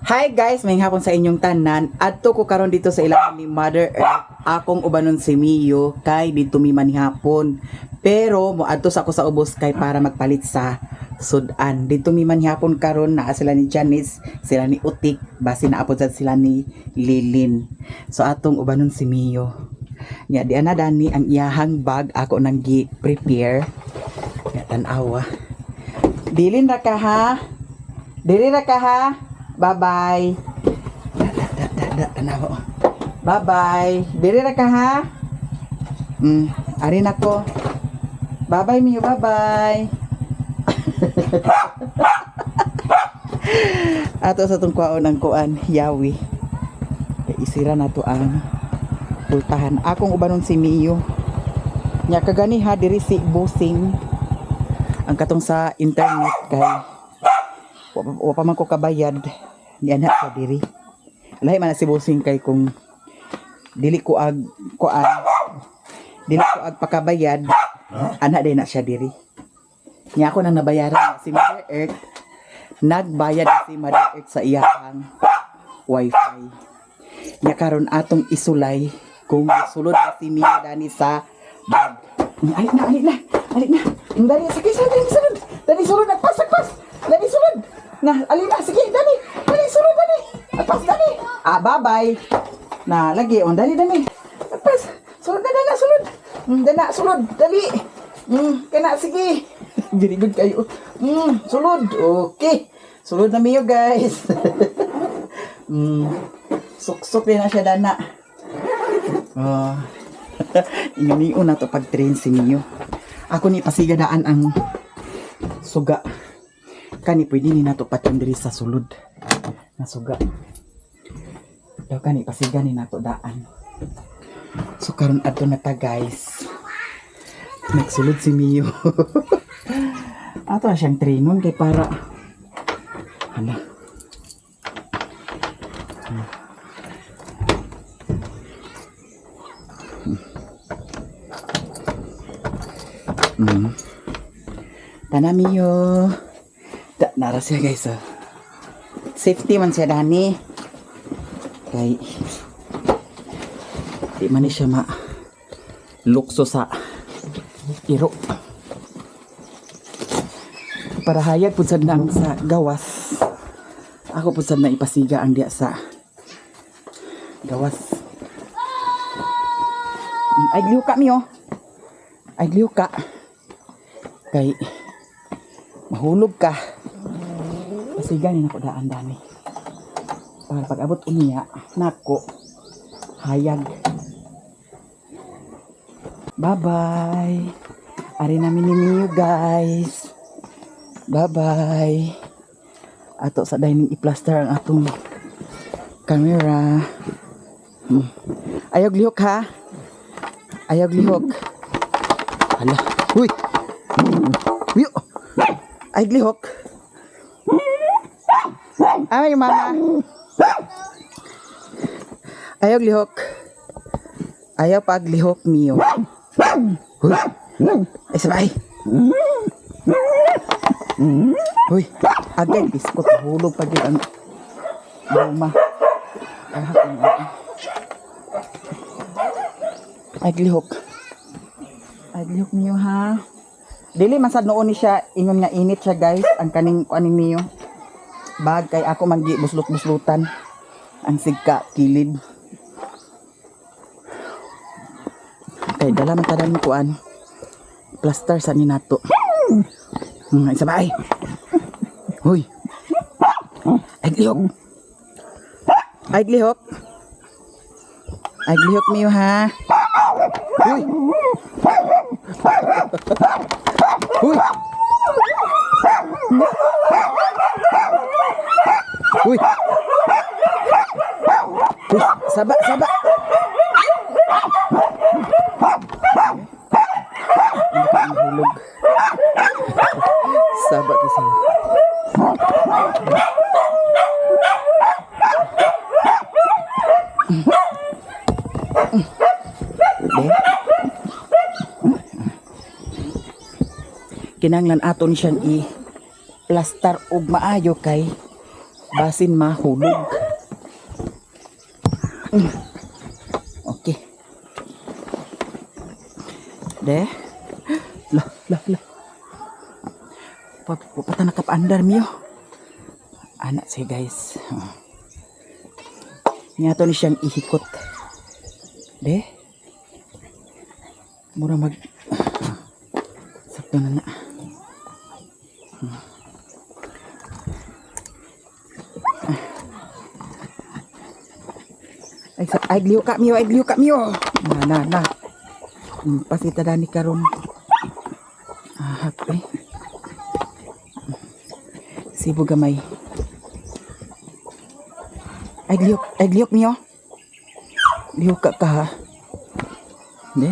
Hi guys, may hapon sa inyong tanan. Adto ko karon dito sa ilalim ni Mother Earth. Akong ubanon si Mio kay dito mi manhapon. Pero moadto sa ako sa ubos kay para magpalit sa sudan. Dito mi manhapon karon naa sila ni Janice, sila ni Utik, basi naapod sad sila ni Lilin. So atong ubanon si Mio. Nya di ana dani ang iyahang bag ako nang gi-prepare. Ya tan-awa. Dilin ra ka ha? Dili ra ka ha? Bye-bye. Bye-bye. Diri ra ka ha? Ari na ko. Bye-bye Mio, bye-bye. Ato sa tong kwaon ang kuan, yawi. Isira na to ang pultahan. Akong ubanon si Mio. Nya kagani ha diri si Busing. Ang katong sa internet kay wa pa man ko kabayad ni anak sa diri. Lahi man na si Busing kay kung dili ko ag pakabayad anak din na siya diri. Nya ako nang nabayaran si Mother Earth. Nagbayad si Mother Earth sa iyang wifi. Nya karon atong isulay kung sulod na si Mia dani sa bag. Alik na. Dali, sige, sulod. Dali, sulod. Pas. Dali, sulod. Nah, alina, sige, dali. Dali, sulod, dali. Pas, dali. Bye-bye. Na, lagi. Dali. Pas. Sulod na, sulod. Sulod. Dali. Kena, sige. Very good kayo. Sulod. Okay. Sulod na Mio, guys. Suksok din na siya, dana. Inganiyo na to pag-train si Mio. Ako ni pasigadaan ang suga. Kani pwede ni nato patyon diri sa sulod na suga. Daw kani pasiga ni nato daan. So karon adto na ta guys. Nagsulod si Mio. Ato na siyang trainon kay para hala. Tana Mio. Nara siya guys. Safety man siya dani. Kay di man siya lukso sa iro. Para hayag pud sad nang sa gawas. Ako pud sad na ipasiga ang diya sa gawas. Ay gliw ka Mio. Ay gliw ka. Kay mahulog ka. Pasiganin ako daan dami. Para pag abot umiya, nako, hayag. Bye-bye. Ari namin ni Mio guys. Bye-bye. Ato sa dining i-plaster ang atong camera. Ayog lihok ha. Ayog lihok. Hala. Uy. Mio. Ay lihok. Ay mama. Ayaw lihok. Ayaw paglihok Mio. Huy. Ay sabay. Huy. Agay biskot hulog pa din ang mama. Ay lihok. Ay lihok Mio ha. Dili man sad noon ni siya ingon nga init siya guys ang kaning kuaning Mio. Bag kay ako manggi buslot-buslutan ang sigka kilid. Kay dala man tanan kuan. Plaster sa ni nato. Isa ba ay? Hoy. Ay lihok. Ay lihok. Ay lihok Mio ha. Hoy. Uy! Uy! Uy! Saba! Hindi ka ang hulog. Saba kasi. Kinanglan aton siyang i-plaster og maayo kay Basin mahulog. Okay. De. Lah. Pata nakapandar miyo. Anak siya guys. Niya to ni siyang ihikot. De. Mura mag sakto na. Ay gliw ka miyo. Na. Pasita dani karon. Happy. Sibo gamay. Ay gliw miyo. Liw ka ha. De.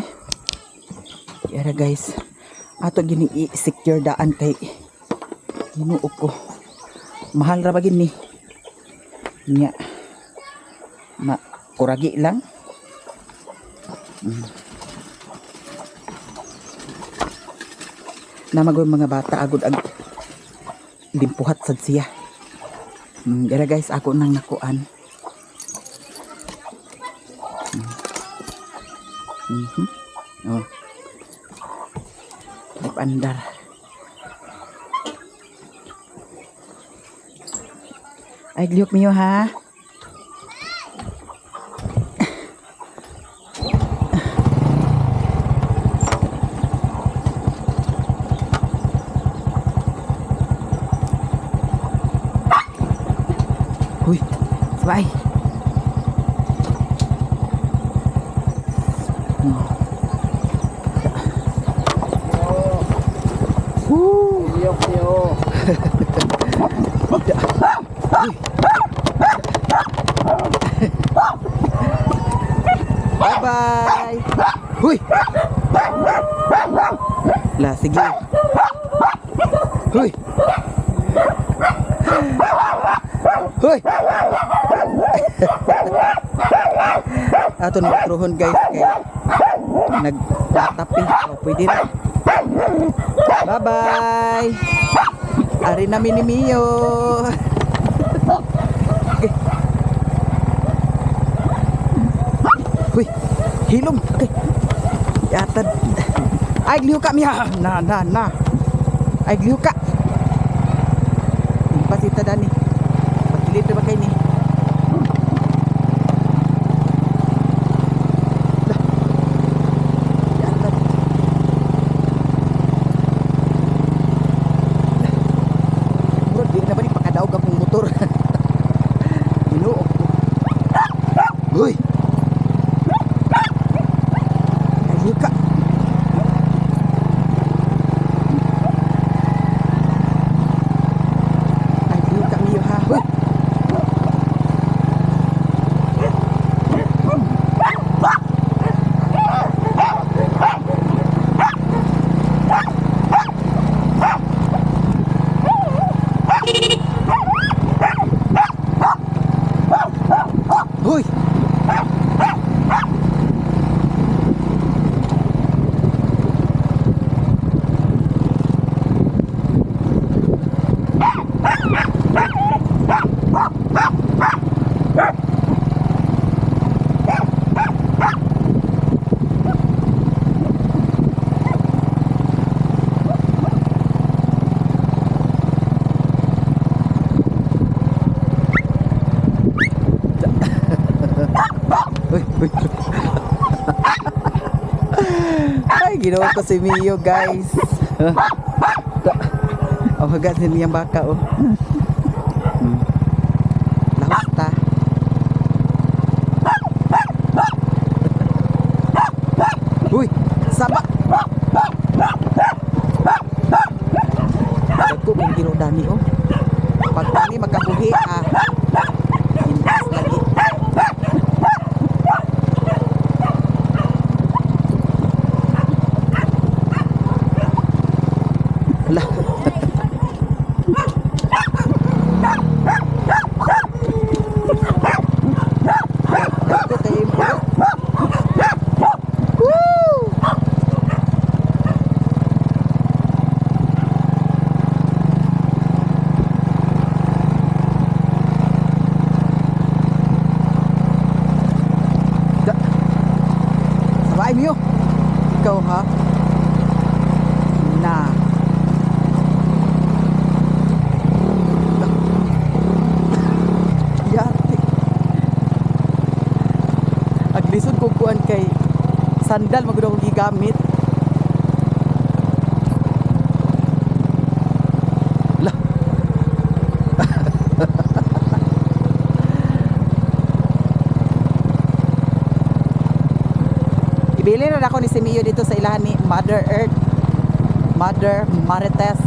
Yara guys. Ato gini i-secure daan kay Ginoo ko. Mahal ra ba gini? Nya. Kuragi lang. Namagoy mga bata agud ag limpuhat sad siya. Dira guys ako nang nakuan. Oh. Andar. Ay gliyok miyo ha. Huy, sabay. Bye-bye. Huy. Lah, sige. Huy. Huy. Ato na truhon guys kay nagtatapi. Oh, pwede na. Bye-bye. Ari na mini Mio. Okay. Huy, hilom. Okay. Yatad. Ay gliw ka miya. Na. Ay gliw ka. Pasita dani. Pagilid ba kay ni? Huy. Ayo kak. Ayo kak Mio ha. Huy. Ay, ginawa ko si Mio guys. Oh, hagasin niyang baka oh. Lahos ta. Uy, saba. Ako kung ginudani oh. Pag kami magkabuhi intas lagi. Lah. sandal magud ako gigamit. Lah. Ibili na ako ni Simio dito sa ilahan ni Mother Earth, Mother Marites.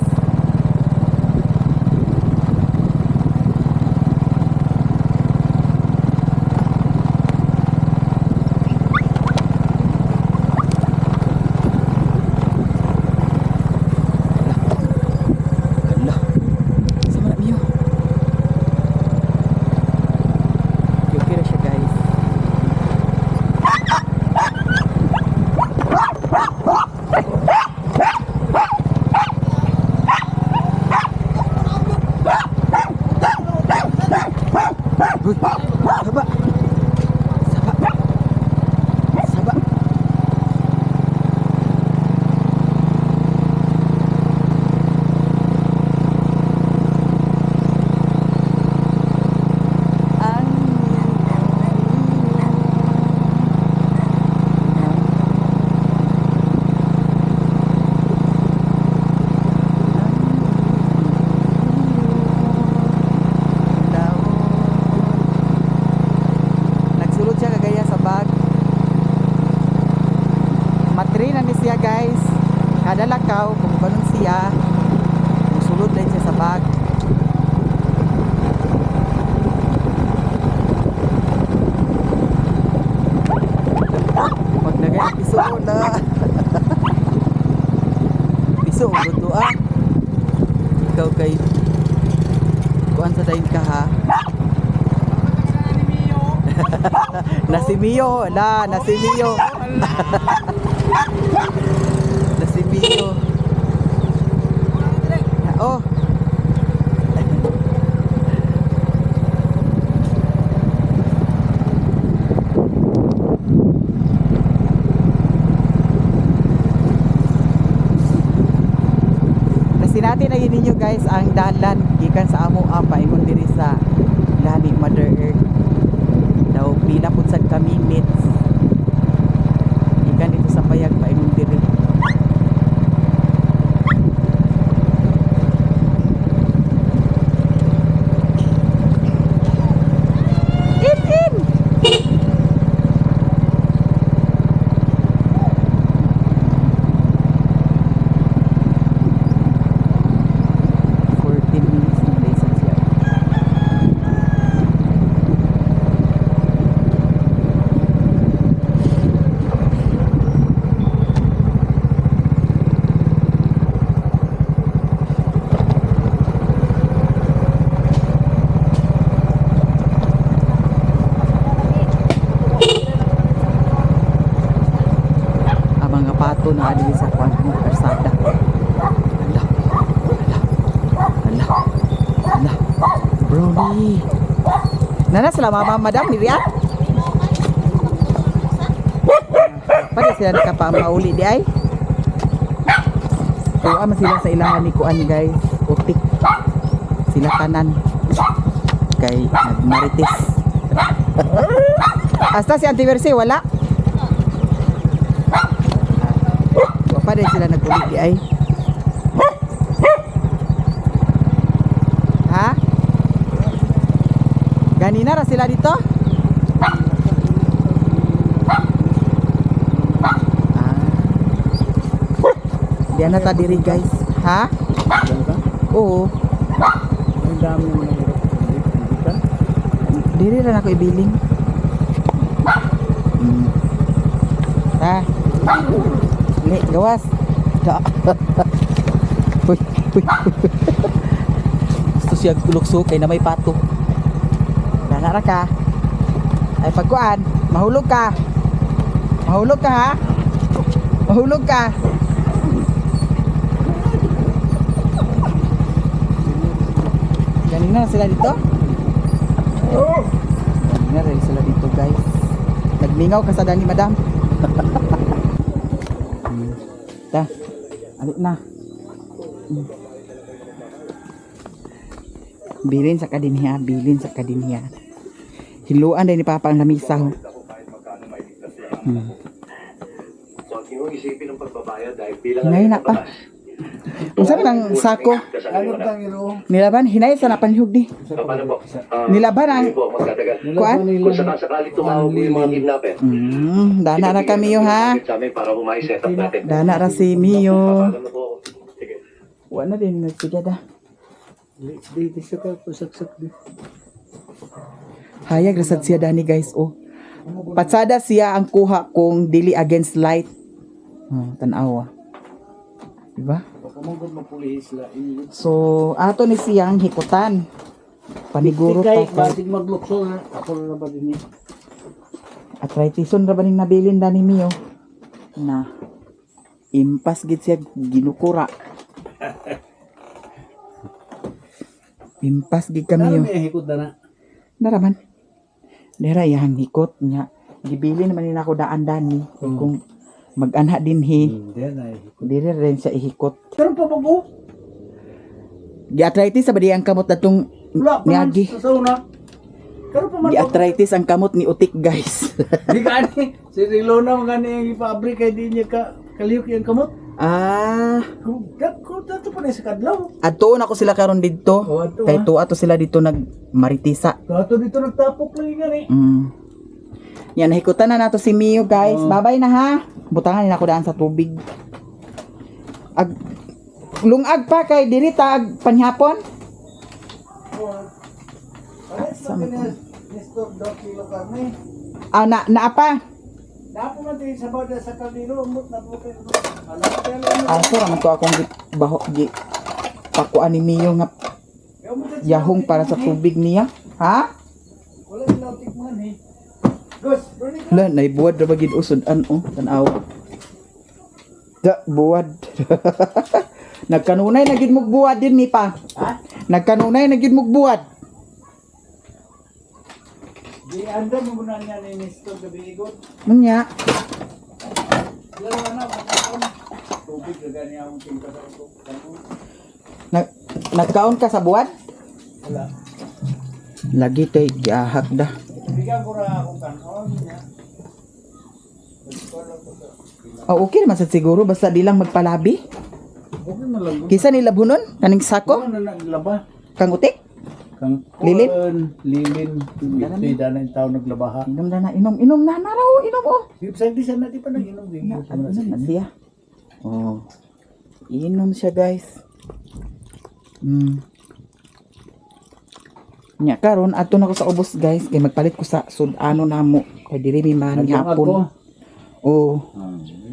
Saba. Saba. Saba. Matri na ni siya guys. Kada lakaw kung ganun siya, musulod lang siya sa bag. Magnagay ang piso na. Piso gusto ikaw kay kuan sa dayon ka ha. Nasimio la, nasimio. Nasimio. Oh. Natin na yun ninyo guys ang dalan gikan sa amo paingon diri sa Lani Mother Earth. Daw pila pud sad ka minutes gikan dito sa payag paingon diri. Pato na ali sa kwan mo karsada. Ala. Brownie. Nana sila mama madam ni Ria. Pare sila nakapamauli di ay. Tuwa man sila sa ilahan ni kuan guys. Utik. Sila kanan. Kay nagmarites. Hasta si Antiverse wala. Pada sila nagkulit di ay. Ha? Ganina ra sila dito? Diyan na ta diri guys. Ha? Oo. Ang dami mo nang diri ra ako ibiling. Ha? Nek gawas. Da. Uy. Gusto siya lukso kay na may pato. Dana ra ka. Ay pagkuan, mahulog ka. Mahulog ka ha? Mahulog ka. Ganina sila dito? Ganina rin sila dito guys. Nagmingaw ka sa dani madam. Dah, alik na. Bilin sa kadinhiya, bilin sa kadinhiya. Hiluan din ni Papa ang lamisa. isipin ng pagbabayad dahil bilang Ngayon na pa. Unsa man ang sako? Ano tang iro? Nilaban hinay sa napanhug di. Paano po? Nilaban ang Hindi po, magdadagal. kuan. Kung sakasakali tumawag po yung mga kidnapper, Dana ra kami yo ha. sa amin para set up natin. Dana ra si Mio. Papalam na po ako. Sige. Wala na din nagsigada. Di siya ka pusaksak di. Hayag rasad siya dani guys oh. Patsada siya ang kuha kung dili against light. Tanawa. Diba? Pamangkot mapulihis la. So ato ni siyang hikutan. Paniguro pa Kay kay batig maglukso na. Ako na ba din ni? arthritis-on ra ba ning nabilin dani Mio? Na impas gid siya ginukura. Impas gid kami yo. May hikot na. Naraman. Dera yang hikot niya. Gibili naman nila ako daan dani kung mag-anha din hi. Hindi na hikot. Dili rin siya ihikot. Pero pa bago. Gi-arthritis sa badi ang kamot datong Wala pa man niagi. sa sauna. Pero pa man. Gi-arthritis ang kamot ni utik guys. Di gani. Si Rilo na mga ni ang ipabrik kay di niya ka kaliyok yung kamot. Kung dato pa na sa kadlaw. Adtoon ako sila karon didto. adto, Kay tuwa to sila dito nagmaritisa. Dato dito nagtapok lang nga ni. Yan, nahikutan na nato si Mio, guys. Bye-bye na ha. Butangan nila ako daan sa tubig. Lungag pa kay diri ta ag panhapon. Nestor 2 kilo kami. Naapa. Dapo man din sa bawda sa kaldero umot na po kayo. So raman to akong pakuan ni Mio nga yahong para sa tubig niya. Ha? Wala nila tikman eh. Gus, Bernie. Wala, naibuwad na bagid usudan tanaw. Buwad. Nagkanunay na gid mog buwad din ni pa. Ha? Nagkanunay na gid mog buwad. Di anda mo muna niya ni Nestor gabi igot. Munya. Lalo na pagkaon. Tubig na gani akong tingka sa ito. Nagkaon ka sa buwad? Wala. Lagi kay giahak da. Bigyan ko ra akong kanon niya. Okay naman sa siguro basta di lang magpalabi. Okay na lang. Kisa nila bunon kaning sako Ano na naglaba? kang utik. Kang Lilin? Lilin. Ito dana yung tao naglabaha. Inom na inom na raw inom oh. Sa di sana di pa nag-inom din. Ano na siya? Oh. Inom siya guys. Nya karon ato na ko sa ubos guys kay magpalit ko sa sudano namo kay diri mi man hapon. Oh.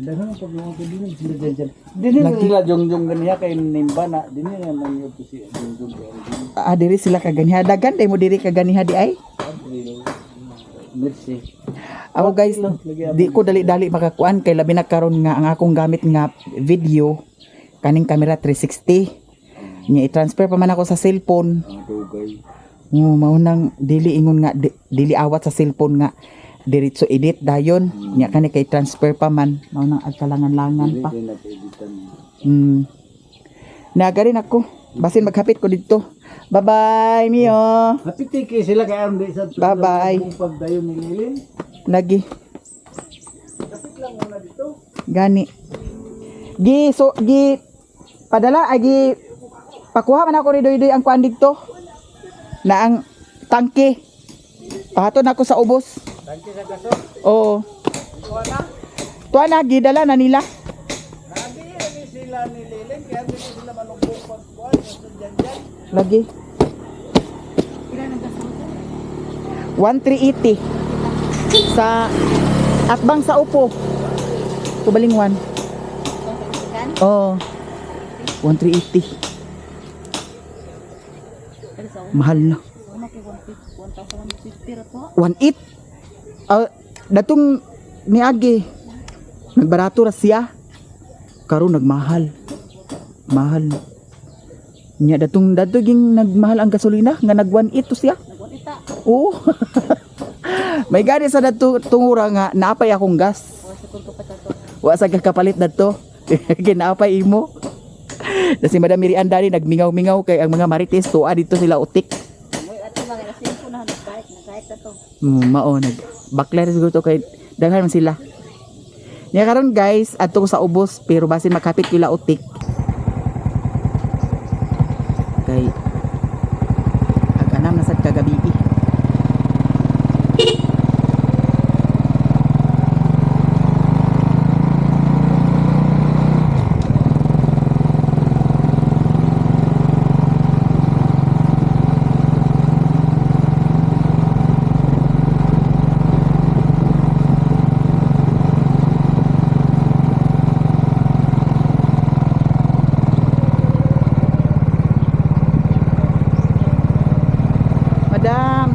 Dahan ang pagluwa ko din sila dyan. Dili na sila jongjong ganiya kay nimba na. Dili na man yun si jongjong kay Diri sila kaganiha dagan day mo diri kaganiha di ay. Merci. Ako guys, di ko dali-dali makakuan kay labi na karon nga ang akong gamit nga video kaning camera 360. Nya i-transfer pa man ako sa cellphone. Mao nang dili ingon nga dili awat sa cellphone nga diretso edit dayon. Nya kani kay transfer pa man mao nang agkalangan-langan pa. Nagarin ako. Basin maghapit ko dito. Bye-bye, Mio. Happy tiki sila kay aron di sa Bye-bye. kung pagdayon ni Lilin. Lagi. Kapit lang muna dito. Gani. Gi padala agi pakuha man ako ni Doy ang kuan dito. Na ang tangke. Pahaton ako sa ubos. Tangke sa kaso. Oo. Kuha Tuwa na gidala na nila. Nadi sila ni Lilin kaya di sila manubok pagkuhan sa dyan. Lagi. 1380 sa atbang sa upo. Tubalingwan. Oh. 1380. Mahal na. 18. Datong niagi. Nagbarato ra siya. Karon nagmahal. Mahal. Nya datong ging nagmahal ang gasolina nga nag 18 to siya. Oo. May gani sa dato tungura nga naapay akong gas. Wa sa kapalit dadto. Ginaapay imo. Na si Madam Miriam Dani nagmingaw-mingaw kay ang mga marites tuwa dito sila utik. Mao nag bakler siguro to kay daghan man sila. Nya karon guys, adto ko sa ubos pero basin makapit ko utik. Kay aganam na sad kagabi. Madam.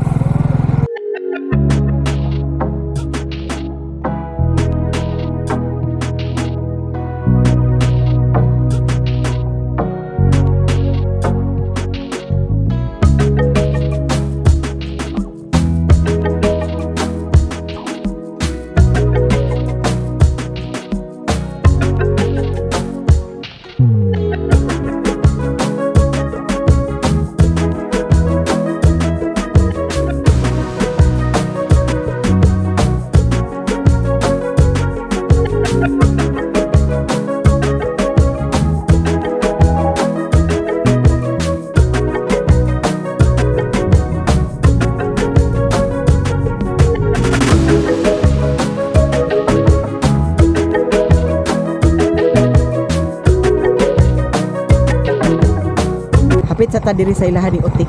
Hapit sa ta diri sa ilahan ni utik.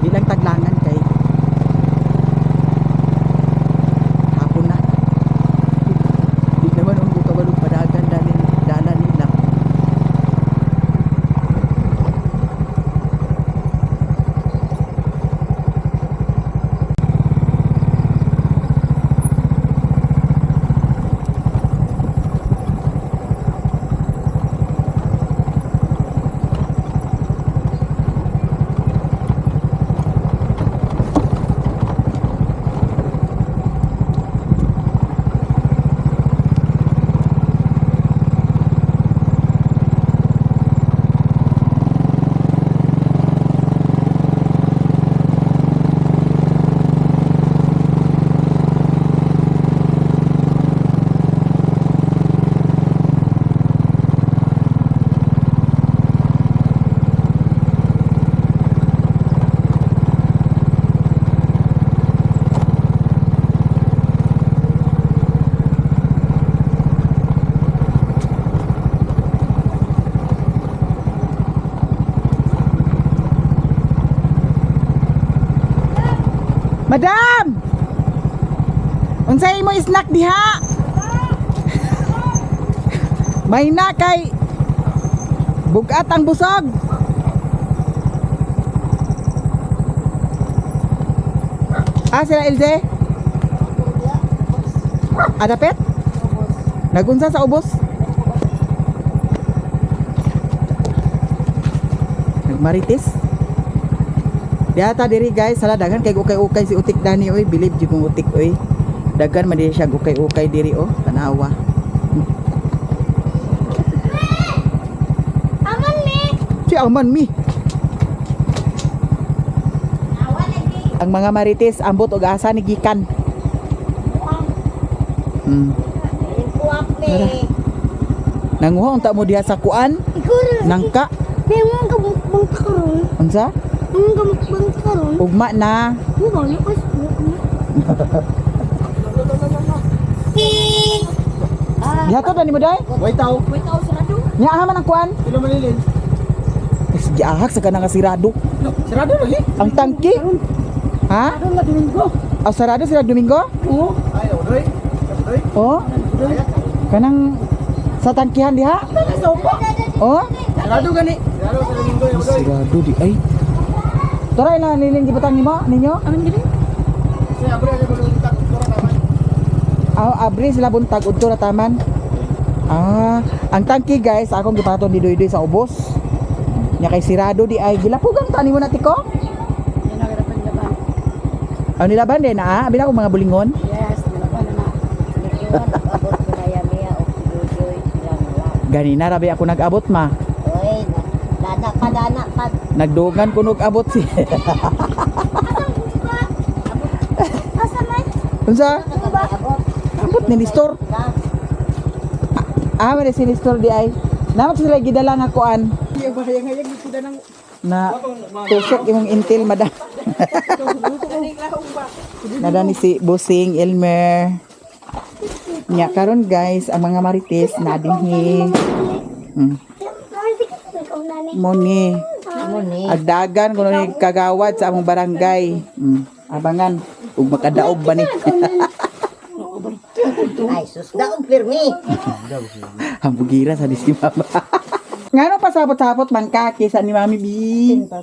Bilang taglangan kay hapon na. Di naman ang kabalog padagan dalan nila. Madam! Unsay mo snack diha? May na kay bugat ang busog. Sila Ilse? Adapet? Nagunsa sa ubos? Nagmaritis? Diata diri guys, sala daghan kay ukay-ukay si utik dani oy, believe jud kong utik oy. Daghan man diri siya ukay-ukay diri oh, tanawa. Aman mi. Si aman mi. Ang mga marites ambot og asa ni gikan. Kuwap mi. Nanguha unta mo diha sa kuan? Siguro. Nangka. May mga kabukbang karon. Unsa? Mga kabukbang karon. Ugma na. Buka na Facebook mo. Gihato na nimo day? Wait tao. Wait ako sarado. Nya man ang kuan? Sila manilin. Sige ahak sa kanang sirado. Sarado lagi. Ang tangki. Ha? Sarado na Domingo. Sarado sila Domingo? Oo. Ay, odoy. Odoy. Oh. Kanang sa tangkihan diha? Oh. Sarado gani. Sarado sa linggo yung odoy. Sirado di ay. Tara na niling gibutang nimo ninyo? Aman gini? Saya abri aja kudu tak kurang naman. Abri sila buntag udto na taman. Ang tangki guys, akong gipaton di doy sa ubos. Nya kay sirado di ay gilapugan ta nimo na tiko? Ang nilaban din na abi na akong mga bulingon. Yes, nilaban na. Abot ko na yan niya o kududoy lang. Ganina rabi ako nag-abot ma. Oy, dana ka. Nagdugan ko nag-abot si. Asa man? Unsa? Abot. Ambot ni Nestor. Wala si Nestor di ay. Naman sila gidala nga kuan. Na tusok imong intil madam. Nadani si Busing Elmer. Nya karon guys, ang mga marites na dinhi. Moni. Agdagan kuno ni kagawad sa among barangay. Abangan ug makadaog ba ni. Ay, sus, daog pirmi. Hambugira sa si mama. Ngano pasabot-sabot man ka kisa ni Mami B.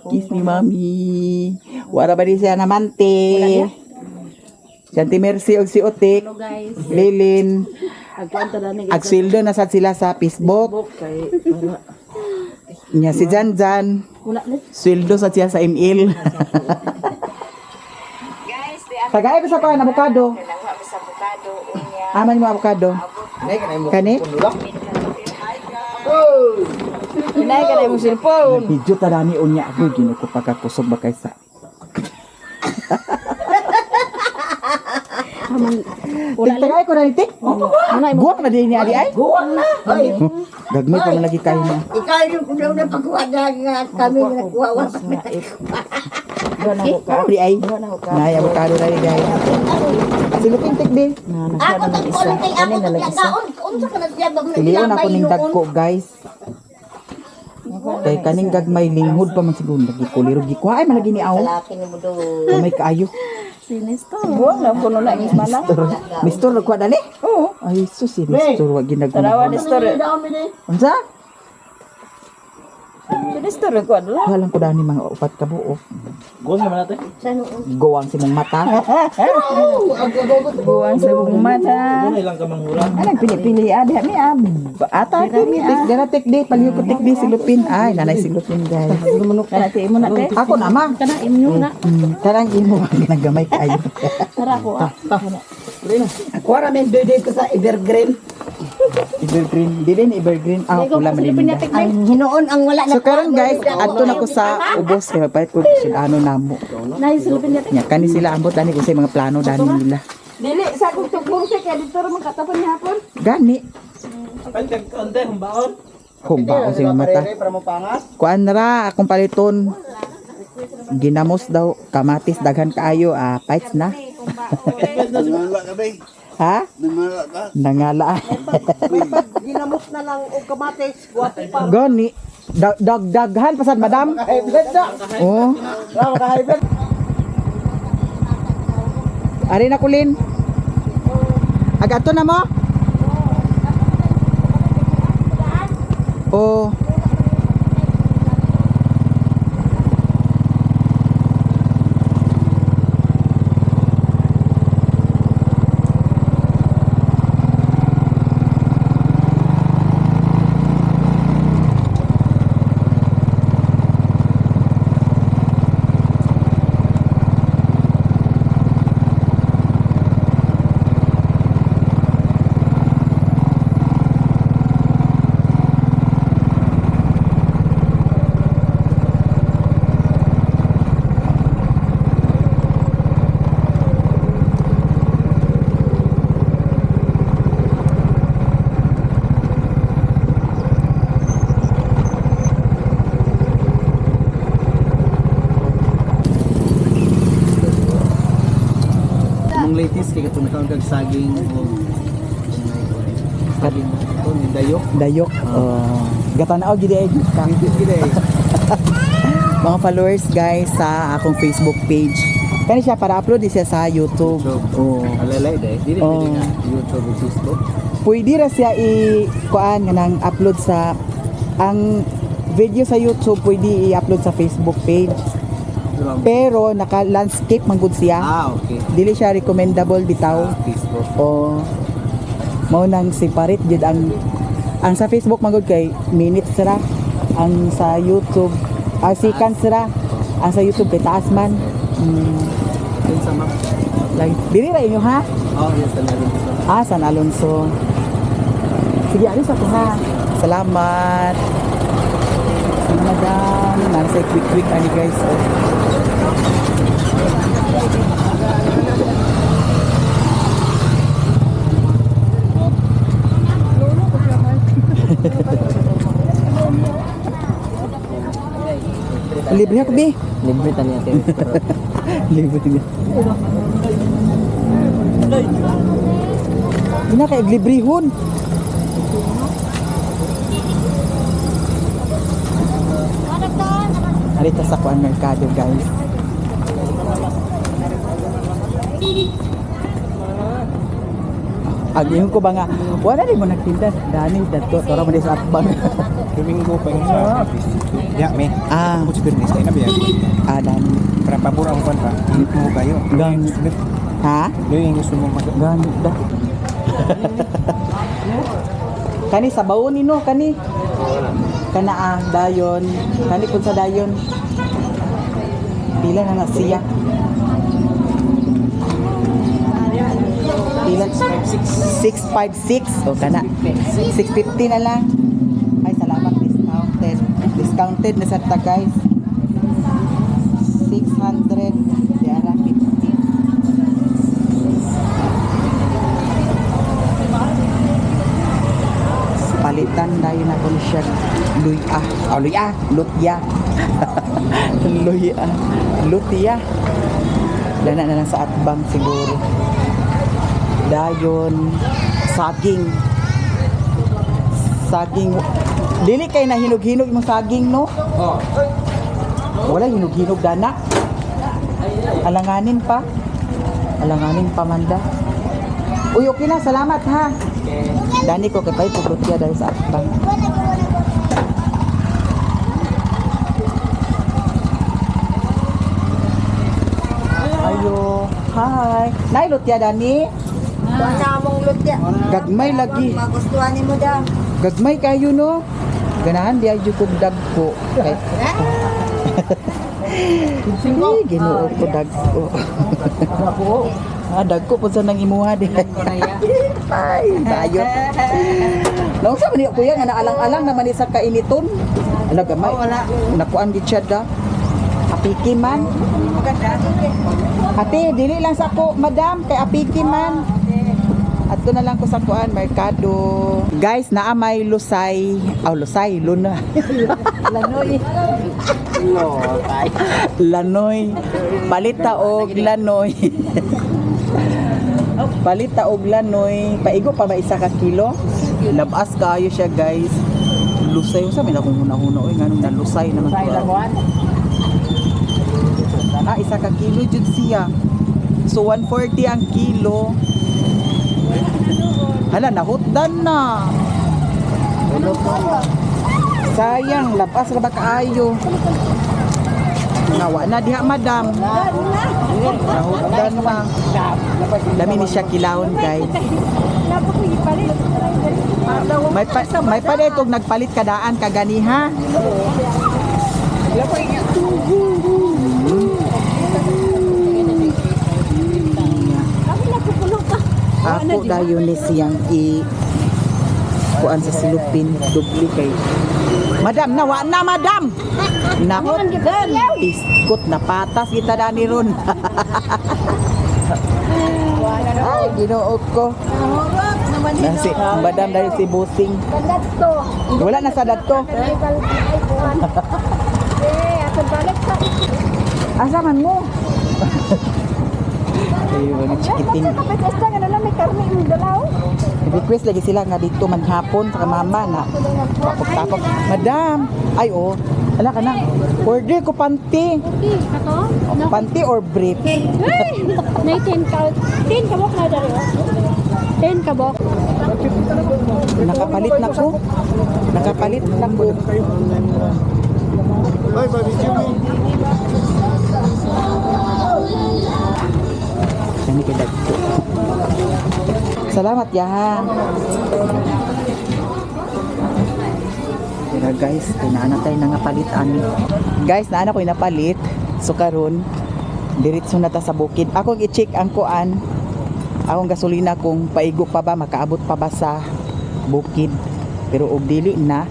Kiss ni Mami. Wala ba di siya namante? Shanti Mercy og si Otik. Lilin. Agsweldo na sad sila sa Facebook. Nya si Janjan. Sweldo sa siya sa email. Tagay pa sa kuan avocado. Aman mo avocado. Kani? Pinay ka na yung cellphone. Video tadani unya ako gino ko pagkakusog ba kaysa. Tagay ko na ni Tik. Guwak na din ni Adi ay. Guwang na. Ay, Gagmay pa man lagi kayo na. ikaw yung kudaw na pagkuha na kami nagkuha. Adi ay. Nay avocado na rin guys. Silupin Tik din. Ako tagkuhan kay ako tagkaon. Unsa ka na siya bang Piliun ako ning dagko guys. Kay kaning gagmay linghod pa man siguro lagi kuliro gikuha ay malagi ni aw. Laki ni mo do. May kaayo. Buwang na kuno na is mana. Mister ko dali? Oo. Ay sus si Mister wa ginagawa. Tarawa ni story. Unsa? Ni story ko adlo. Walang ko dani mga upat ka buo. Gawin naman natin. Gawang si mong mata. Buwang sa bung mata. Ano ilang ka manghura? Anong pili-pili adi mi ata kini dara tek di paliw ko tek di silupin ay nanay silupin guys. Kana ti imo na te. Ako na ma. Kana imo na. Tarang imo ginagamay kayo. Tara ko. Ako ramen doy ko sa Evergreen. Evergreen, di din evergreen. Wala man din. Ang hinuon ang wala na. So karon guys, adto na ko sa ubos kay mapait ko ano namo. Naisulupin niya. Nya kani sila ambot dani ko sa mga plano dani nila. Dili sa kong tugbong sa kaya dito ron katapon ni hapon. Gani. Pagdag konti, humbaon. Kumba ko sa mata. Para mo pangas. Kuan ra akong paliton. Ginamos daw kamatis daghan kaayo fights na. Namala ka ba? Ha? Namala ka? Nangala. Ginamos na lang og kamatis, guwapo pa. Gani. Daghan pasad madam. High blood na. Oh. Raw ka high blood. Ari na kulin. Agato na mo? Oh. Ang latest kay katong nakaon kag saging o saging to ni dayok. Dayok. Gatanaw gid ay ka. Mga followers guys sa akong Facebook page. Kani siya para upload siya sa YouTube. Oh. Alalay dai. Dili Oh. nga YouTube o Facebook. Pwede ra siya i-kuan nga nang upload sa ang video sa YouTube pwede i-upload sa Facebook page. Pero naka-landscape man gud siya. Okay. Dili siya recommendable bitaw. Facebook. O mao nang separate jud ang sa Facebook man gud kay minutes ra. Ang sa YouTube seconds ra. Ang sa YouTube kay taas man. Yun sa map. Like dili ra inyo ha? Oh, yes, talaga. San Alonso. Sige, alis ako ha. Salamat. Madam, nasa quick ani guys. Libre ako, be. Libre tani ate. Libre niya. Ina kay librehon. Arita sa kuan merkado, guys. Agihon ko ba nga, wala rin mo nagtinda. Dani, dato, tora mo din sa atbang. Domingo pa yung sa ya me. Ah, Ako si Bernes ay nabiya. Dani. Para pabor ang pan pa. Init mo kayo. Ganit. Ha? Lo yung gusto mo mag Ganit da. Kani sa baon ni no, kani. Kana dayon. Kani pud sa dayon. Pila na siya. Pila 656. O kana. 650 na lang. Ay salamat, discounted. Discounted na sa ta, guys. 600. Diara 50. Palitan dahil na kung siya luya, lutya. Luya, lutya. Dana na lang sa atbang siguro. Dayon, saging. Saging. Dili kay na hinog-hinog yung saging, no? Wala hinog-hinog dana. Alanganin pa. Alanganin pa, Manda. Uy, okay na. Salamat, ha? Dani ko kay puglutya dahil sa atbang. Ayo, hi. Nay lutya Dani. Kuha na among lutya. Gagmay lagi. Magustuhan ni mo daw. Gagmay kayo no. Ganahan di ayo kog dagko. Kay. Hindi, ginoo ko dagko. Dagko po sa nang imuha di. Ay, bayot. Nung sa man kuya nga naalang-alang naman ni sa kainiton. Ala gamay. Nakuan gid siya da. Apiki man. Ate, dili lang sa ako, madam, kay apiki man. Adto na lang ko sa kuan merkado. Guys, naa may lusay, lusay, luna. Lanoy. Lanoy. Palita og lanoy. Palita og lanoy. Paigo pa ba isa ka kilo? Labas kaayo siya, guys. Lusay usa may akong huna-huna oy nganong nalusay naman ko. Isa ka kilo jud siya. So 140 ang kilo. Hala, nahutdan na. Sayang, lapas ra ba kaayo? Nawa na diha, madam. Nahutdan na. Dami ni siya kilahon, guys. May pa dito nagpalit kadaan kaganiha. Ako dayon ni siyang kuan sa silupin dubli kay Madam, nawa na, madam. Nako, iskot na patas kita dani ron. Ay, ginoo ko. Si madam dari si Busing. Wala na sa dadto. Asa man mo? Ay, mga chikiting. Request lagi sila nga dito maghapon sa mama na tapok-tapok. Madam, ay oh, ala ka na. Order ko panty. Panty or brief? Nay 10 kabok na dari. 10 kabok. Nakapalit na ko. Nakapalit na ko. Bye bye Jimmy. Ini kita dito. Salamat ya. Pero guys, kinaana tayo nangapalit ani. Guys, naana ko inapalit. So karon, diretso na ta sa bukid. Ako i-check ang kuan. Akong gasolina kung paigo pa ba, makaabot pa ba sa bukid. Pero og dili na,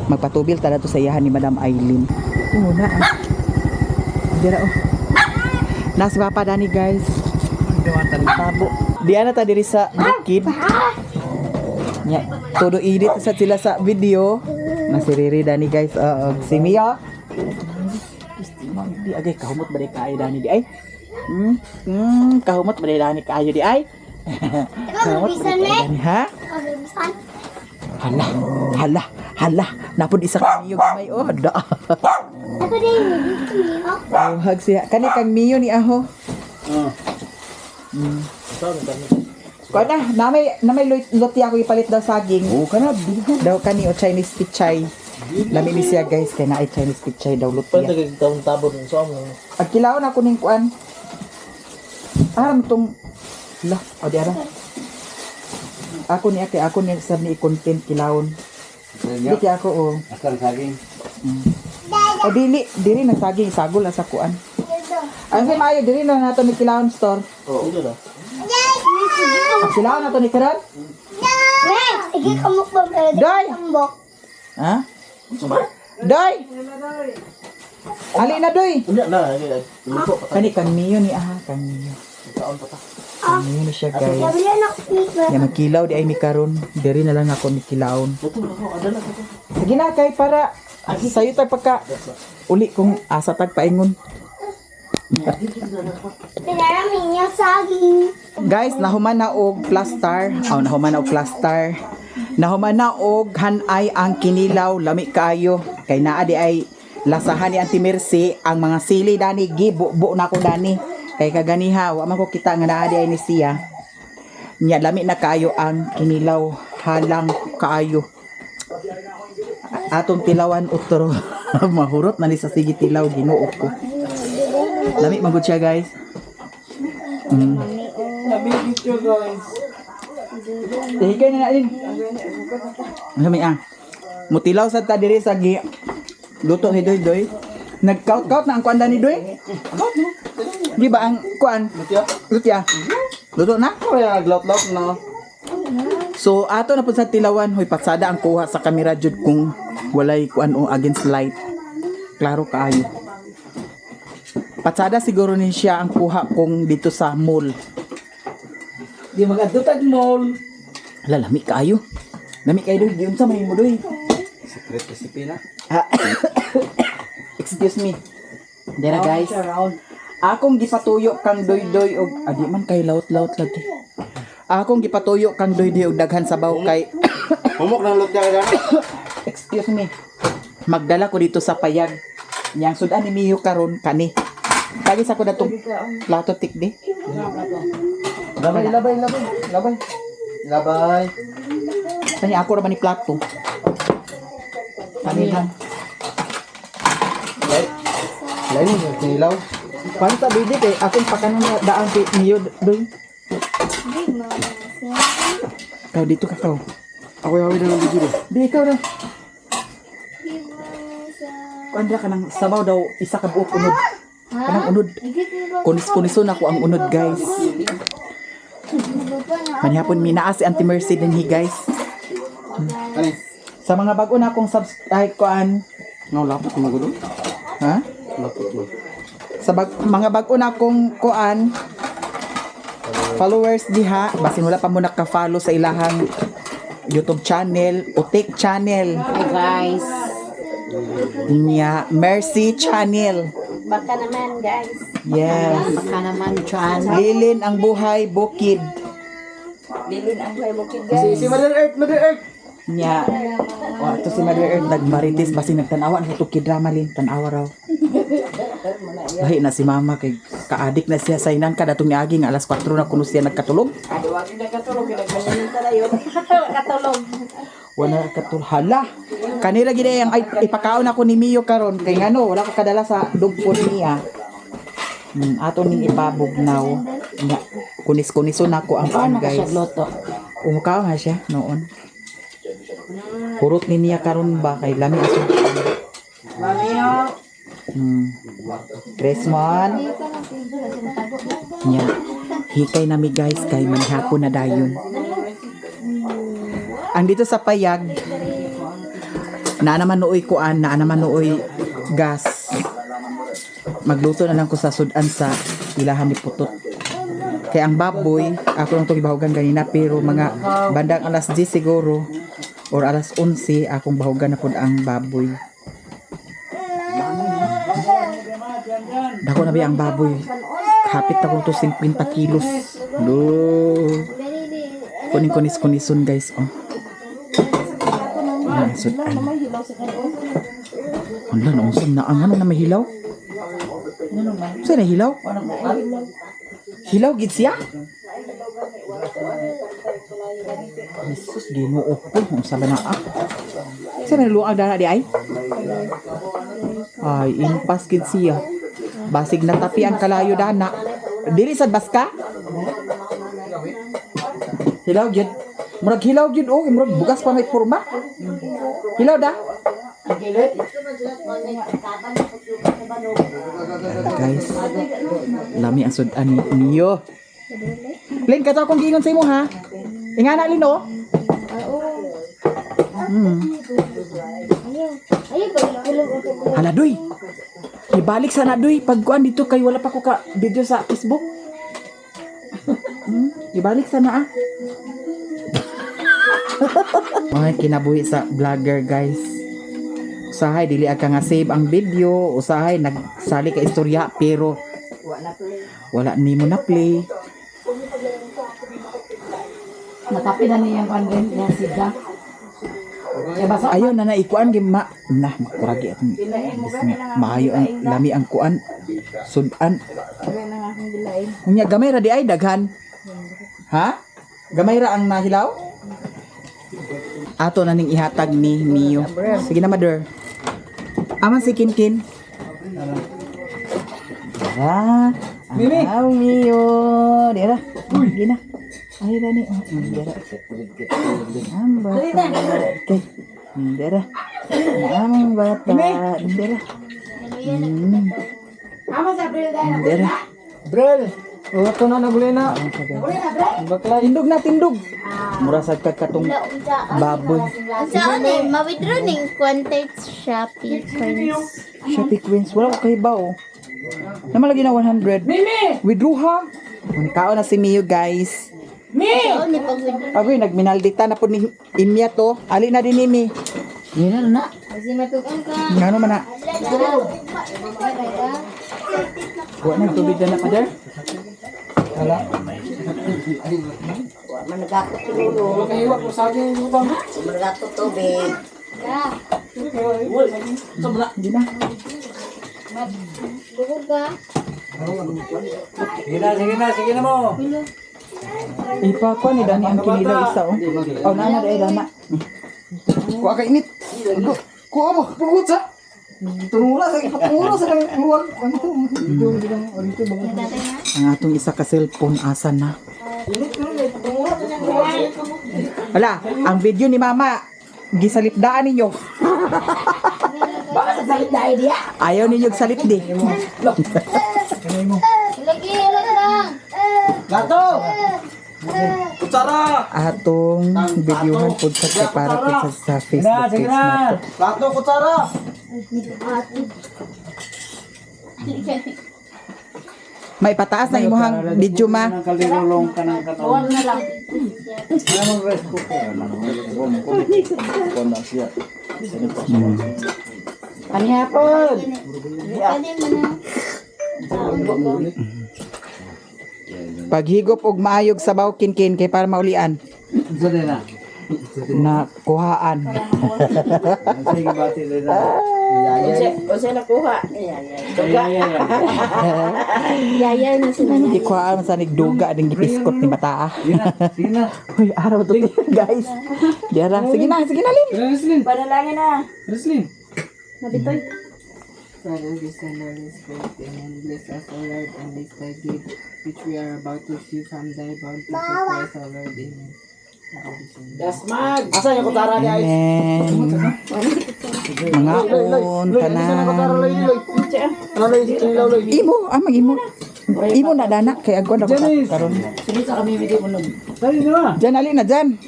magpatubil ta to sa iyahan ni Madam Aileen. Na. Dira oh. Nasi Papa Dani, guys. Tabo. Diyan na ta diri sa bukid. Nya, todo edit sa sila sa video. Nasiriri Dani, guys. Si Mia. Di agay kahumot ba kayo dani di ay? Kahumot ba dani kayo di ay? Kahumot ba kayo dani ha? Hala. Napod isa kang Mio gamay o. Da. Ako din, dito niyo. Oh, hag siya. Kani kang Mio ni aho. Kuha na may luti ako ipalit daw saging. Oo ka na, bilihan. Daw kani o Chinese pichay. Lami ni siya guys, kay na ay Chinese pichay daw luti. Pwede kang taong tabon ng saan mo. Ag kilaon ako ning kuan. Aram tong la, o di ara. Ako ni sab ni content kilawon. Dili ako o. Asal saging. O dili na saging sagol sa kuan. Ang say maayo dili na nato ni kilawon store. Oo. Dito na. Ang kilawon nato ni karon? Sige, kamuk ba? Day! Tambok. Ha? Doy! Ali na doy. Unya na, luto pa. Kani kang Mio ni kang Mio. Kaon pa ta. Kang Mio ni siya guys. Sabi na ako, Ya magkilaw di ay mi karon. Diri na lang ako ni kilawon. Luto ako, adala ko. Sige na kay para sayo tag pagka uli kung asa tag paingon. pinaramin niya saging. Guys, nahuman na og plaster. Nahuman na og plaster. Nahuman na og hanay ang kinilaw, lami kaayo. Kay naa di ay lasahan ni Auntie Mercy ang mga sili dani gibubo na ko dani. Kay kaganiha, wa man ko kita nga naa di ay ni siya. Nya lami na kaayo ang kinilaw, halang kaayo. Atong tilawan utro. Mahurot na ni sa sige tilaw Ginoo ko. Lami man gud siya guys. Nabigit yo guys. Higay na din. Lami Mutilaw sa ta diri sa gi luto hidoy. Nag-count na ang kuan ni doy. Di ba ang kuan? Lutya. Luto na. Kaya naglaut-laut na. So ato na pud sa tilawan, hoy patsada ang kuha sa camera jud kung walay kuan o against light. Klaro kaayo. Patsada siguro ni siya ang kuha kung dito sa mall. Di magadutag mall. Lami kaayo. Lami kayo doy, giunsa man mo doy. Secret recipe na. Excuse me. Dera guys. Akong gipatuyo kang doy-doy og adi man kay laut-laut lagi. Akong gipatuyo kang doy-doy og daghan sabaw kay Humok ng lutya ka. excuse me. Magdala ko dito sa payag. Yang sudan ni Mio karon kani. Tagis ako datong plato tikdi. Labay. Kani ako ra man ni plato. Kani lang. Lain yung kinilaw. Paano sa bidi kay akong pakanon na daan si Mio doy. Kau dito ka kau. Ako yawi na ng video. Di ikaw na. Kuandra ka ng sabaw daw isa ka buok unod. Kanang unod. Kunis-kunison ako ang unod guys. Manihapon minaas si Auntie Mercy din hi guys. Kani? Sa mga bago na akong subscribe koan. No, lapot mo gulo. Ha? Lapot mo. Sa mga bago na akong koan. Followers diha, basin wala pa mo naka-follow sa ilahang YouTube channel, Utik channel. Hi guys. Niya Mercy channel. Baka naman guys. Yes. Baka naman Chan. Lilin ang buhay bukid. Lilin ang buhay bukid guys. Si Mother Earth. Nya. O ito si Mother Earth nagmarites basin nagtanawan sa tukid drama lin tanawa raw. Lahi na si mama kay kaadik na siya sa inan kada tong niagi nga alas 4 na kuno siya nagkatulog. Aduh, wag na katulog. Kinagmanin ka na yun. Katulog. Wala katulog. Hala. Kanila gid ang ipakaon ako ni Mio karon kay ngano wala ko kadala sa dugpon niya. Ato ning ipabugnaw. Nga kunis-kunison ako ang pan guys. Loto. Umukaw nga siya noon. Kurot ni niya karon ba kay lami aso. Christmas. Nya. Hikay nami guys kay manhapon na dayon. Ang dito sa payag na naman nooy kuan, na naman nooy gas. Magluto na lang ko sa sudan sa ilahan ni Putot. Kaya ang baboy, ako lang ito ibahugan ganina pero mga bandang alas 10 siguro or alas 11 akong bahugan na po ang baboy. Dako na ba ang baboy? Kapit ako to 50 kilos. Do. Kuning kunis-kunison guys. Oh. Ay, sudan. Wala na unsan na ang ano na may hilaw? Saan na hilaw? Hilaw gid siya? Jesus, Ginoo ko. Unsa ba na ah? Saan na luang dana di ay? Ay, impas gid siya. Basig na tapi ang kalayo dana. Dili sad baska? Hilaw gid. Murag hilaw gid oh, murag bugas pa may porma. Hilaw da. Guys, lami ang sudan niyo. Lin, kato akong giingon sa imo ha. Ingana Lin oh. Hala doy. Ibalik sana doy pag kuan dito kay wala pa ko ka video sa Facebook. Ibalik sana ah. Ay kinabuhi sa vlogger guys. Usahay dili aka nga save ang video, usahay nagsali ka istorya pero wala nimo na play. Matapi na niyang kandeng niya siga. Ayaw na naikuan gyud ma na makuragi atong maayo ang lami ang kuan sudan. Unya gamay ra di ay daghan. Ha? Gamay ra ang nahilaw? Ato na ning ihatag ni Mio. Sige na mother. Aman si Kinkin. Ah, Mio. Dira. Sige na. Ay dani. Dira. Amba. Okay. Dira. Ang bata. Dira. Dira. Brel, uwat ko na naguli na. Bakla. Tindog na tindog. Mura sa katong baboy. Saan eh, ma-withdraw ning contact Shopee coins. Shopee Queens. Wala ko kay bao. Naman lagi na 100. Mimi! Withdraw ha. Manikaon na si Mio guys. Oo, ni pag-withdraw. Agoy, nagminaldita na po ni Imya to. Ali na din Imi. Yan na. Kasi matukan ka. Ngano man na. Huwag na tubig na mother. Wala. Managato tulo. Wala kayo iwak mo sa akin yung utang. Managato tubig. Hindi na. Bukog ka. Sige na mo. Ipa ko ni Dani ang kinilaw isa oh. Oh, nana dai dana. Kuha ka init. Kuha mo, pagod sa. Tunula sa luwag. Ang atong isa ka cellphone asa na. Wala, ang video ni Mama gisalipdaan ninyo. Baka sa salit na idea. Ayaw ninyo salip di. Lagi lang. Gato! Kutsara! Atong videohan pod sa para po sa Facebook page na to. Gato, kutsara! May pataas na imuhang video ma. Kalilulong ka ng katawan. na lang. Anong rest cooker? Panihapon. Pwede mo na. Paghigop og maayog sa baw kinkin kay para maulian Sige na. na kuhaan. Sige bati rin na. Ose nakuha. Yaya na sila. Di kuhaan man sa nigduga ding gipiskot ni Bataa. Sige na. Uy, araw to guys. Diara, sige na Lin. Reslin. Panalangin na. Reslin. Nabitoy. Father, this and Holy Spirit, and bless us, O Lord, and this thy gift, which we are about to receive from thy bounty for Christ, O Lord. Amen. Dasmag. Asa yung kutsara niya? Amen. Mga on tanan. Imo, mag-imo. Imo na dana kay agwan ako karon. Sige sa kami hindi mo nun. Dali na. Diyan ali na diyan.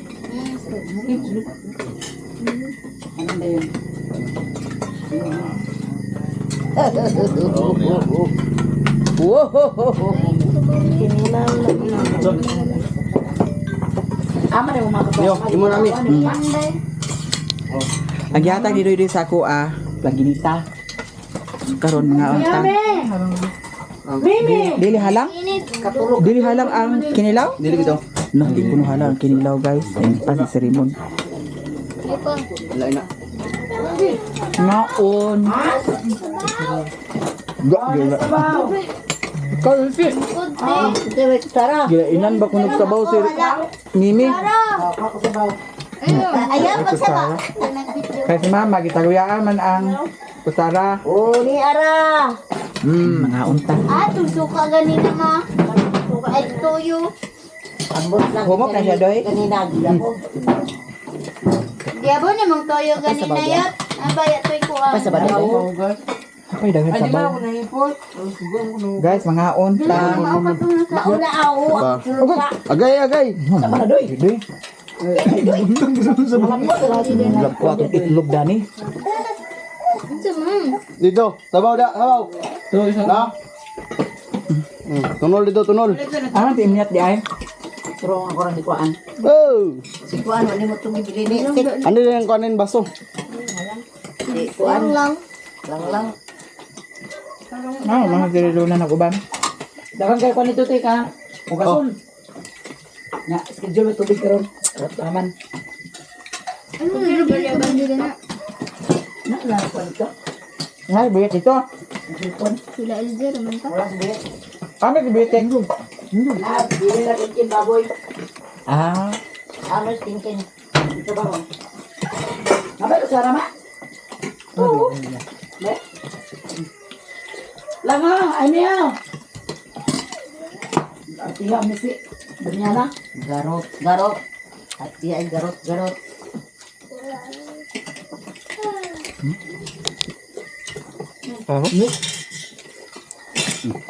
Ano na yun? Ama na yung mga kapatid. Imo nami. Ang yatag dito sa ako laginita. karon mga unta. Dili halang? Dili halang ang kinilaw? Dili gito. No, di ko halang ang kinilaw guys. Ay pa si Rimon. Lain na. Ngaon. Gila. Kalsi. Gila inan ba kunog sabaw si Mimi? Ayaw, magsama. Kaya si Mama gitaguyaan man ang kusara. Oh, ni Ara. Mga unta. Ah, tusuka ganina ma. Ay, tuyo. Ambot lang. Humok na siya doy. Kanina, gila ko. Diabo ni mong toyo ganina yat. Ang bayat to'y kuha. Ay daghan sabaw. Guys, mga unta. Mauna ako. Agay. Sama na doy. Doy. Lab ko atong itlog dani. Dito, tabaw da, tabaw. Na. Tunol dito, tunol. Ah, timnyat di ay. Pero ako rin di kuhaan. Oh. Si kuhaan, wala mo itong ibili ni. Ano yung kanin baso? Si kuhaan. Lang. Lang. Ah, mga dirilunan na uban. Dagang kayo pa nito, teka. Ugason. Na, schedule may tubig karon. Taman. Ano yung ba nila na? Na, pa nito. Ay, buyat ito. Sila Elzer, naman ka? Wala si Bea. Kami gibitek. Ah, bili na rin baboy. Ah, Ano tingkin? Ito ba mo? Nabay ko sa rama? Oo. Lama, ay niya. Tingnan mo si Banyana. Garot. At siya ay garot.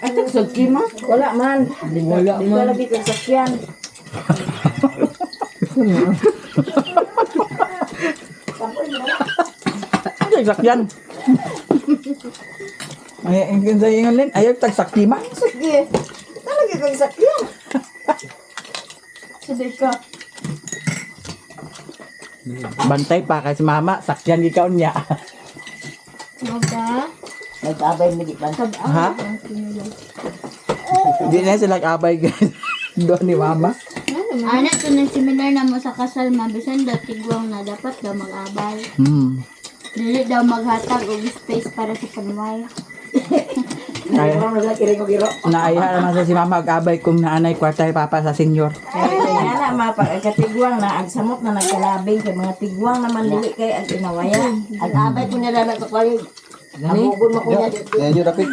At sakyan mo? Wala man. Wala man. Di ko lagi kang sakyan. ay sakyan. Ay, ang kinsa ingon len, ayaw tagsakti man. Sige. Talaga kang sakyan. Sabi ka. Bantay pa kasi mama, sakyan ikaw niya. Maga. Nag-abay mo di ba? Ha? Hindi na sila abay guys. Doon ni mama. Anak to ng seminar na mo sa kasal mabisan daw tigwang na dapat daw mag-abay. Dili daw maghatag og space para sa panway. Kaya, Ano na kiri ko giro? naiya naman sa si mama mag-abay kung naanay kwartay papa sa senior. Kaya na mapagkatigwang na agsamot na nagkalabing kay mga tigwang naman dili kay ang inawayan. Ang-abay ko nila na sa kwayo. Abugon mo ko niya. Kaya nyo rapid.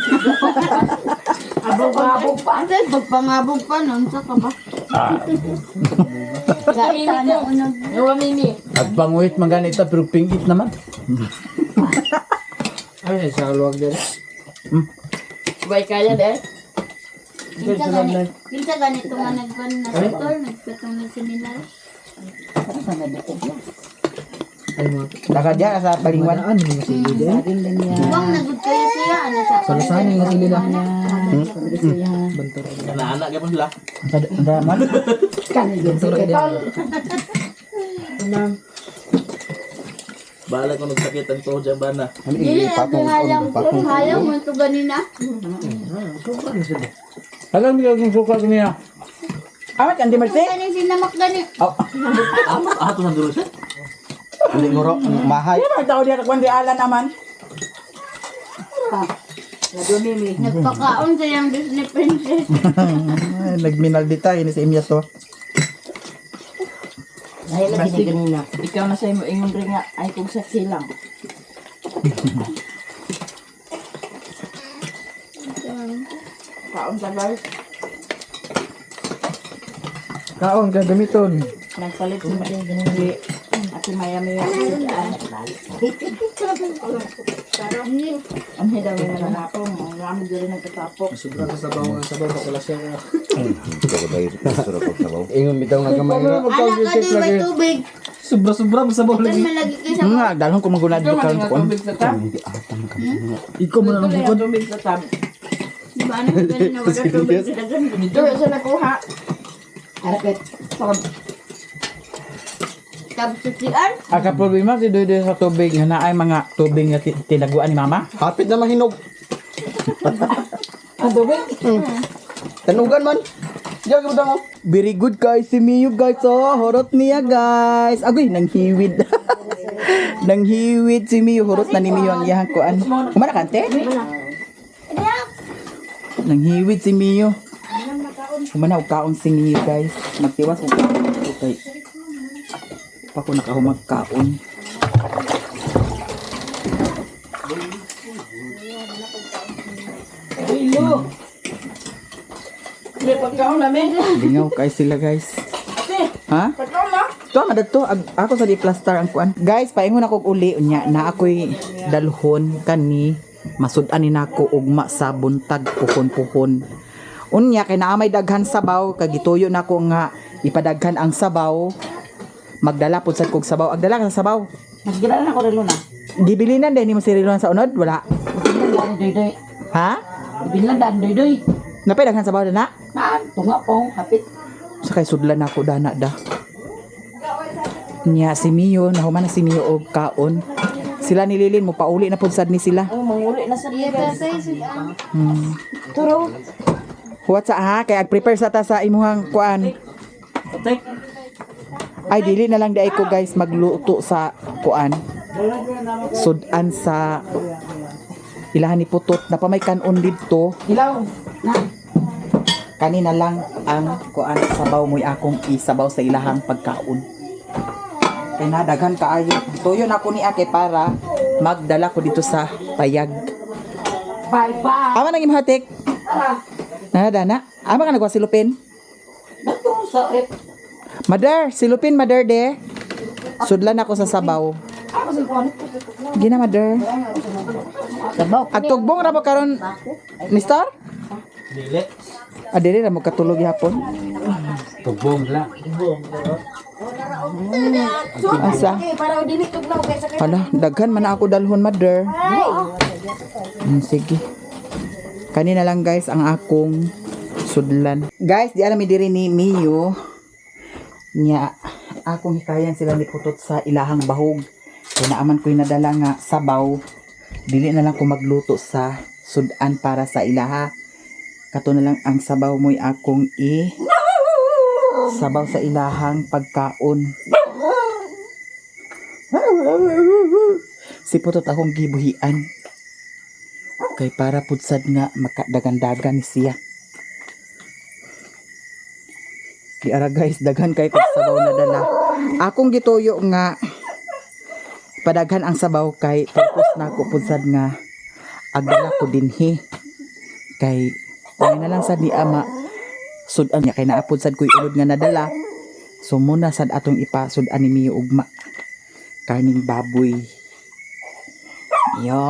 Abog pa. Ate, pagpangabog pa nun sa ka ba? Gaita na unag. Yung mimi. At panguhit man ganito pero pingit naman. Ay, sa luwag din. Bay kaya de. Kinsa ganito nga nagban na tutor, nagpatong ng seminar. Daga diya sa balingwan. Tigwang nagud kayo siya, ano siya? Salasanin nga sila. Naanak ka po sila. Daman. Kanigin si Ketol. Bahala ko nagsakit ang tuhod dyan ba na. Dili halang mo to ganina. Alam niyo yung suka niya. Amat kan di merti? Kaning sinamak gani. Oh. Ato sa dulo siya. Hindi ngoro, mahay. Ay, tao diya kwandi ala naman. Nadumimi. Nagpakaon sa yung Disney princess. Ay, nagminal dita ini si Imyas to. Dahil lagi na ganina. Ikaw na sa imo ingon rin nga ay kung saksi lang. Kaon sa bar. Kaon ka gamiton. Nagpalit mo din ganun at si Miami ang daw nga na ako mo rami diri nagtatapok. Sobra ka sabaw nga sabaw sa kalasya. Ingon bitaw nga kamay. Anak ka din may tubig. Sobra masabaw Kan lagi. malagi kayo sa Nga, dalhon ko magunad Ikaw ko karon man ko. tubig sa tab. Ikaw mo na lang bukod. Tubig sa tab. Di ba anak ka din na wala tubig sa dagan. Dito sa nakuha. Harapit. Tapos sa CR. Ang problema si Doy sa tubig nga naay mga tubig nga tinaguan ni mama. Hapit na mahinog. Ang tubig. Tanugan man. Diyan ka mo. Very good guys, si Mio guys. Oh, horot niya guys. Agoy, nanghiwid. Nanghiwid si Mio. Horot na ni Mio ang iyang kuan. Kumana kante? Nanghiwid si Mio. Kumana og kaon si Mio guys. Magtiwas og kaon. Okay. Pa ko nakahumag kaon. Ilo. May pagkaon namin. Lingaw kay sila guys. Ha? Ito ang to. Ako sa di plaster ang kuan. Guys, paingon ako uli unya na ako'y dalhon kani masudan ni nako ugma sa buntag puhon-puhon. Unya kay naa may daghan sabaw kag gituyo nako nga ipadaghan ang sabaw. Magdala pud sad kog sabaw. Agdala ka sa sabaw. Mas gila na ko rin na. Gibilinan din ni mo siriluan sa unod wala. Ibilan doy-doy. Ha? Ibilan doy-doy. Napay daghan sabaw na? Naan, tunga po, hapit. Sa kay sudlan nako dana da. Nya si Mio, nahuman na si Mio og kaon. Sila ni Lilin mo pauli na pud sad ni sila. Oh, manguli na sa Iya liya. tatay sudan. Turo. What sa ha? Kaya ag-prepare sa ta sa imuhang kuan. Tatay. Ay dili na lang di ko guys magluto sa kuan. Sudan sa ilahan ni putot na pamay kanon didto. Ilaw. Na. Kanina lang ang kuan sabaw mo'y akong isabaw sa ilahang pagkaon. Kaya nadaghan kaayo. Tuyo na ko ni ate para magdala ko dito sa payag. Bye-bye. Ama nang imhatik. Nadana. Ama ka nagwa silupin. Dato sa rep. Mother, silupin mother de. Sudlan ako sa sabaw. Ako sa kuwanit. Gina mother. Sabaw. Agtugbong ra mo karon ni Star? Dili. Adiri ra mo katulog yapon. Tugbong lang. Asa? Para dili tugnaw kaysa kay. Hala, daghan man na ako dalhon mother. Sige. Kanina lang guys ang akong sudlan. Guys, di alam mi diri ni Mio. Nya akong hikayan sila ni putot sa ilahang bahog. Kaya naaman ko'y nadala nga sabaw. Dili na lang ko magluto sa sudan para sa ilaha. Kato na lang ang sabaw mo'y akong sabaw sa ilahang pagkaon. Si putot akong gibuhian. Kay para pudsad nga makadagan-dagan siya. Di ara guys, daghan kay kog sabaw na dala. Akong gituyo nga padaghan ang sabaw kay purpose na ko pudsad nga agdala ko dinhi. Kay ay na lang sad ni ama sudan niya kay naapod sad ko'y ulod nga nadala. So muna sad atong ipasudan ni Mio ugma. Karning baboy. Yo.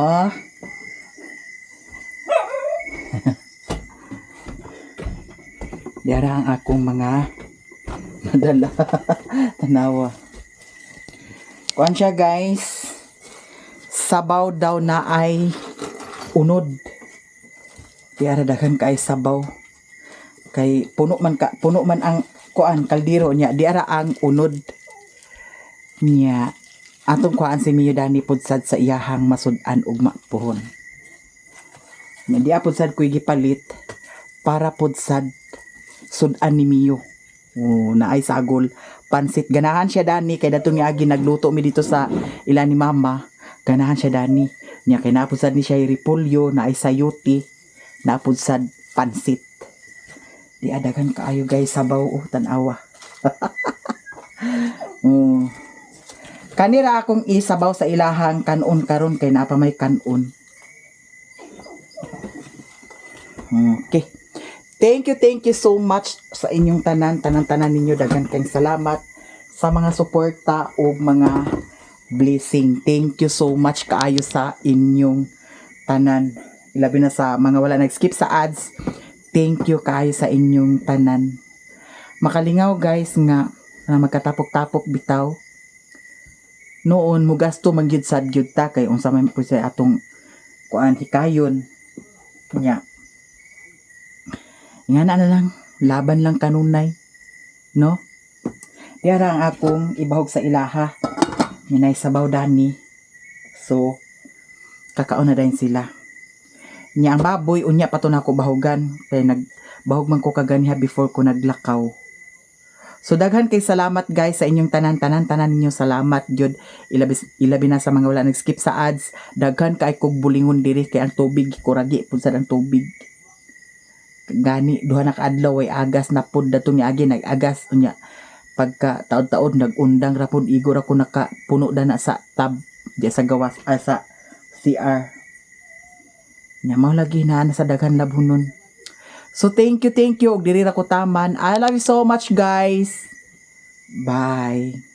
Diara ang akong mga nadala. Tanawa. Kuan siya guys. Sabaw daw na ay unod. Diara daghan kay sabaw. Kay puno man ang kuan kaldero niya. Diara ang unod niya. Atong kuan si Mio Dani pudsad sa iyahang masudan ug mapuhon. Nya di pudsad ko'y gipalit para pudsad sudan ni Mio. Naay sagol pansit. Ganahan siya Dani kay datong niagi nagluto mi dito sa ila ni mama. Ganahan siya Dani. Nya kay napudsad ni siya repolyo, naay sayuti, napudsad pansit. Di adagan kaayo guys sabaw tan-awa. Kanira akong isabaw sa ilahang kanon karon kay naa pa may kanon. Okay. Thank you so much sa inyong tanan ninyo. Daghan kayong salamat sa mga suporta o mga blessing. Thank you so much kaayo sa inyong tanan. Ilabi na sa mga wala nag-skip sa ads. Thank you kaayo sa inyong tanan. Makalingaw guys nga na magkatapok-tapok bitaw. Noon mo gasto mangyud sad gyud ta kay unsa man po sa atong kuan hikayon. Nya. Nga na lang, laban lang kanunay. No? Diara ang akong ibahog sa ilaha. Yan ay sabaw Dani. So, kakaon na din sila. Nya ang baboy unya pa to nako bahugan kay nagbahog man ko kaganiha before ko naglakaw. So daghan kay salamat guys sa inyong tanan ninyo salamat jud ilabi na sa mga wala nag-skip sa ads. Daghan kay kog bulingon diri kay ang tubig kuragi pud sad ang tubig. Gani duha na ka adlaw ay agas na pud datong niagi nag-agas unya. Pagka taod-taod nag-undang ra pud igor ako nakapuno na sa tub di sa gawas sa CR. Nya mao lagi na sa daghan labhunon. So thank you og diri ra ko taman. I love you so much guys. Bye.